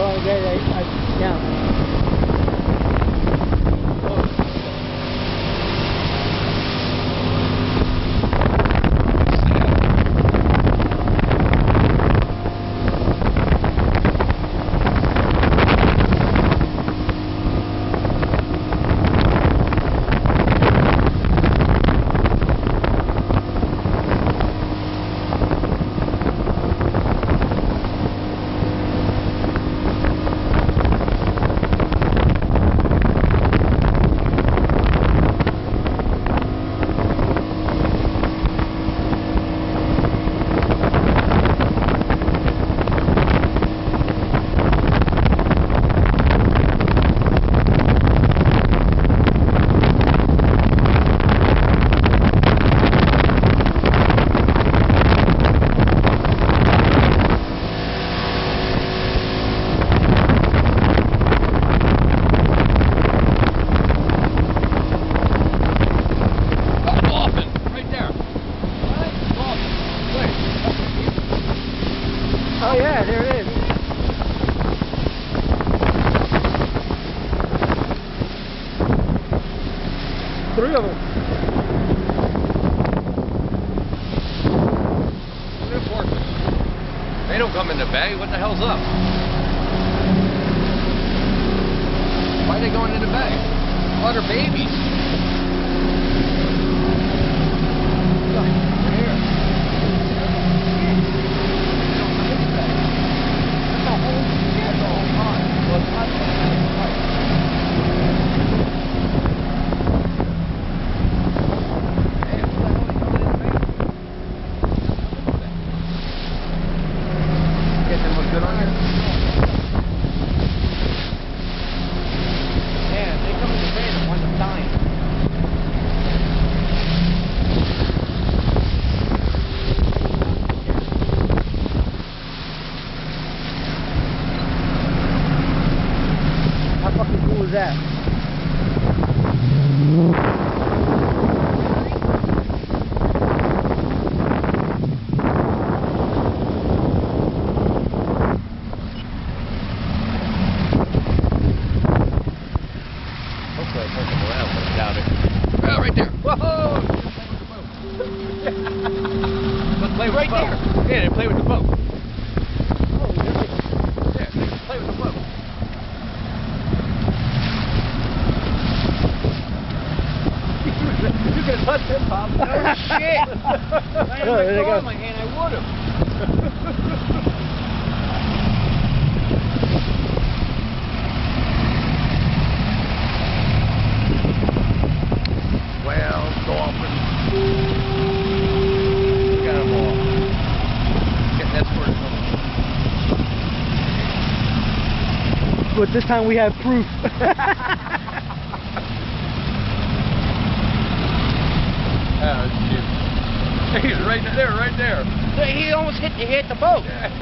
Oh, yeah. Oh yeah, there it is. Three of them. They don't come in the bag. What the hell's up? Why are they going in the bag? What are babies? Look, they're here. They don't come in the bag. That's the whole shit the whole time. Well, it's not right. Good on you? Yeah, they come in the van and one's dying. How fucking cool is that? Hopefully I turn them around, but I doubt it. Oh, right there. Whoa! Let's play with the boat. Yeah, they play with the boat. Oh, really? Yeah, they play with the boat. You could have touched him, Pop. Oh, shit! I had my claw in my hand, I would have. Well, Dolphins. Got them all. Getting escorted home. But this time we have proof. Oh, shit. He's right there, right there. He almost hit the boat. Yeah.